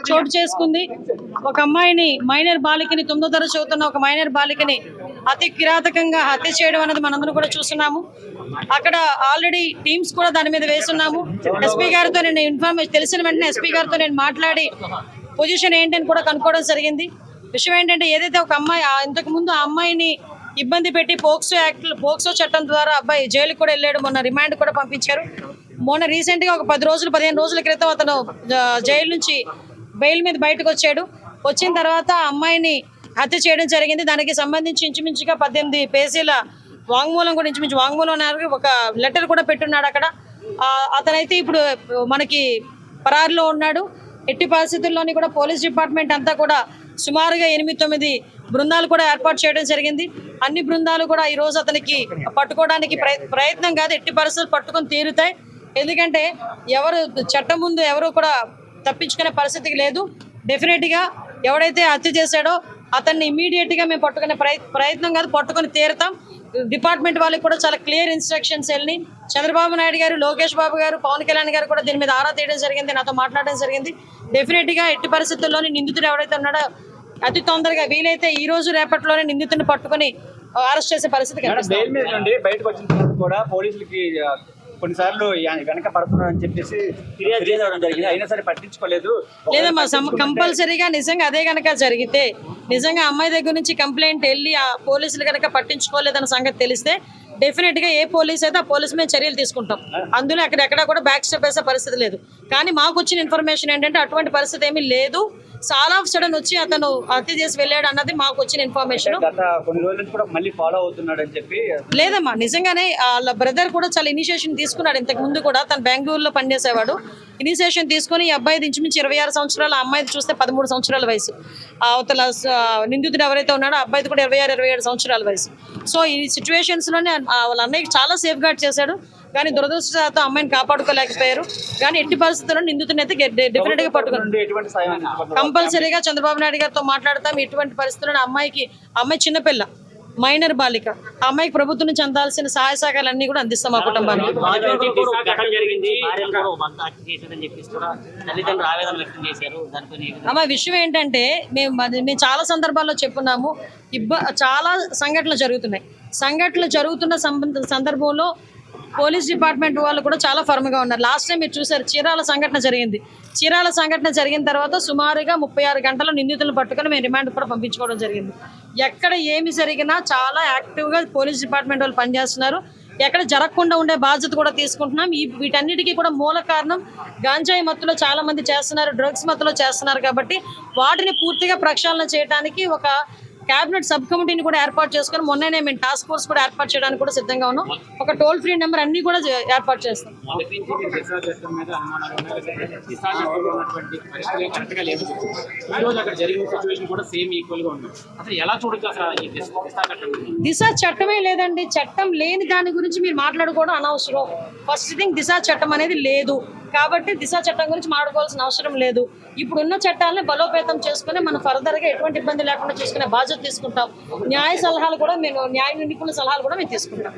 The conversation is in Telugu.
చోటు చేసుకుంది. ఒక అమ్మాయిని మైనర్ బాలికని 9వ తరగతి చదువుతున్న ఒక మైనర్ బాలికని అతి కిరాతకంగా హత్య చేయడం అనేది మనందరం కూడా చూస్తున్నాము. అక్కడ ఆల్రెడీ టీమ్స్ కూడా దాని మీద వేస్తున్నాము. ఎస్పీ గారితో నేను ఇన్ఫర్మేషన్ తెలిసిన వెంటనే ఎస్పీ గారితో నేను మాట్లాడి పొజిషన్ ఏంటని కూడా కనుక్కోవడం జరిగింది. విషయం ఏంటంటే ఏదైతే ఒక అమ్మాయి ఇంతకు ముందు ఆ అమ్మాయిని ఇబ్బంది పెట్టి పోక్సో చట్టం ద్వారా అబ్బాయి జైలుకి కూడా వెళ్ళాడు. మొన్న రిమాండ్ కూడా పంపించారు. మొన్న రీసెంట్గా ఒక 15 రోజుల క్రితం అతను జైలు నుంచి బెయిల్ మీద బయటకు వచ్చాడు. వచ్చిన తర్వాత అమ్మాయిని హత్య చేయడం జరిగింది. దానికి సంబంధించి ఇంచుమించుగా 18 పేజీల వాంగ్మూలం కూడా ఇంచుమించు వాంగ్మూలం ఒక లెటర్ కూడా పెట్టున్నాడు అక్కడ. అతనైతే ఇప్పుడు మనకి పరారులో ఉన్నాడు. ఎట్టి పరిస్థితుల్లోని కూడా పోలీస్ డిపార్ట్మెంట్ అంతా కూడా సుమారుగా 8-9 బృందాలు కూడా ఏర్పాటు చేయడం జరిగింది. అన్ని బృందాలు కూడా ఈరోజు అతనికి పట్టుకోవడానికి ప్రయత్నం కాదు, ఎట్టి పరిస్థితులు పట్టుకొని తీరుతాయి. ఎందుకంటే ఎవరు చట్టం ముందు ఎవరు కూడా తప్పించుకునే పరిస్థితికి లేదు. డెఫినెట్గా ఎవడైతే హత్య చేశాడో అతన్ని ఇమీడియట్గా మేము పట్టుకునే ప్రయత్నం కాదు, పట్టుకొని తీరుతాం. డిపార్ట్మెంట్ వాళ్ళకి కూడా చాలా క్లియర్ ఇన్స్ట్రక్షన్స్ వెళ్ళి చంద్రబాబు నాయుడు గారు, లోకేష్ బాబు గారు, పవన్ కళ్యాణ్ గారు కూడా దీని మీద ఆరా తీయడం జరిగింది, నాతో మాట్లాడడం జరిగింది. డెఫినెట్గా ఎట్టి పరిస్థితుల్లోని నిందితుడు ఎవరైతే ఉన్నాడో అతి తొందరగా వీలైతే ఈ రోజు రేపట్లోనే నిందితుడిని పట్టుకుని అరెస్ట్ చేసే పరిస్థితి కొన్నిసార్లు వెనక పడుతున్నారని చెప్పేసి ఫిర్యాదు చేయడం జరిగింది. అయినా సరే పట్టించుకోలేదు. లేదమ్మా, కంపల్సరీగా నిజంగా అదే కనుక జరిగితే నిజంగా అమ్మాయి దగ్గర నుంచి కంప్లైంట్ వెళ్ళి ఆ పోలీసులు కనుక పట్టించుకోలేదన్న సంగతి తెలిస్తే డెఫినెట్గా ఏ పోలీస్ అయితే ఆ పోలీస్ మీద చర్యలు తీసుకుంటాం. అందులో అక్కడెక్కడా కూడా బ్యాక్ స్టెప్ వేసే పరిస్థితి లేదు. కానీ మాకు వచ్చిన ఇన్ఫర్మేషన్ ఏంటంటే అటువంటి పరిస్థితి ఏమీ లేదు. చాలా ఆఫ్ సడన్ వచ్చి అతను హత్య చేసి వెళ్ళాడు అన్నది మాకు వచ్చిన ఇన్ఫర్మేషన్. లేదమ్మా, నిజంగానే వాళ్ళ బ్రదర్ కూడా చాలా ఇనిషియేషన్ తీసుకున్నాడు. ఇంతకు ముందు కూడా తను బెంగళూరులో పనిచేసేవాడు. ఇనిషియేషన్ తీసుకుని ఈ అబ్బాయి ఇంచుమించు 26 సంవత్సరాలు, ఆ అమ్మాయిది చూస్తే 13 సంవత్సరాల వయసు. అవతల నిందితుడు ఎవరైతే ఉన్నాడో ఆ అబ్బాయిది కూడా 26-27 సంవత్సరాల వయసు. సో ఈ సిచ్యువేషన్స్లోనే వాళ్ళ అన్నయ్యకి చాలా సేఫ్ గార్డ్ చేశాడు. కానీ దురదృష్టంతో అమ్మాయిని కాపాడుకోలేకపోయారు. కానీ ఎట్టి పరిస్థితుల్లో నిందితుని అయితే డెఫినెట్ గా పట్టుకున్నాం. కంపల్సరీగా చంద్రబాబు నాయుడు గారితో మాట్లాడతాం. ఎటువంటి పరిస్థితుల్లో అమ్మాయి చిన్నపిల్ల, మైనర్ బాలిక, ఆ అమ్మాయికి ప్రభుత్వం నుంచి అందాల్సిన సహాయ సహకారాలన్నీ కూడా అందిస్తాం మా కుటుంబానికి. అమ్మ విషయం ఏంటంటే మేము చాలా సందర్భాల్లో చెప్పున్నాము. చాలా సంఘటనలు జరుగుతున్న సందర్భంలో పోలీస్ డిపార్ట్మెంట్ వాళ్ళు కూడా చాలా ఫర్మ్గా ఉన్నారు. లాస్ట్ టైం మీరు చూసారు, చీరాల సంఘటన జరిగిన తర్వాత సుమారుగా 36 గంటల నిందితులను పట్టుకొని మేము రిమాండ్ కూడా పంపించుకోవడం జరిగింది. ఎక్కడ ఏమి జరిగినా చాలా యాక్టివ్గా పోలీస్ డిపార్ట్మెంట్ వాళ్ళు పనిచేస్తున్నారు. ఎక్కడ జరగకుండా ఉండే బాధ్యత కూడా తీసుకుంటున్నాం. వీటన్నిటికీ కూడా మూల కారణం గాంజాయి మత్తులో చాలా మంది చేస్తున్నారు, డ్రగ్స్ మత్తులో చేస్తున్నారు. కాబట్టి వాటిని పూర్తిగా ప్రక్షాళన చేయడానికి ఒక క్యాబినెట్ సబ్ కమిటీని కూడా ఏర్పాటు చేసుకుని మొన్ననే మేము టాస్క్ ఫోర్స్ కూడా ఏర్పాటు చేయడానికి కూడా సిద్ధంగా ఉన్నాం. ఒక టోల్ ఫ్రీ నెంబర్ అన్ని కూడా ఏర్పాటు చేస్తాం. దిశ చట్టమే లేదండి. చట్టం లేని దాని గురించి మీరు మాట్లాడుకోవడం అనవసరం. ఫస్ట్ థింగ్, దిశ చట్టం అనేది లేదు కాబట్టి దిశ చట్టం గురించి మాట్లాడుకోవాల్సిన అవసరం లేదు. ఇప్పుడున్న చట్టాలని బలోపేతం చేసుకుని మనం ఫర్దర్గా ఎటువంటి ఇబ్బంది లేకుండా చూసుకునే బాధ్యత తీసుకుంటాం. న్యాయ నిపుణుల సలహాలు కూడా మేము తీసుకుంటాం.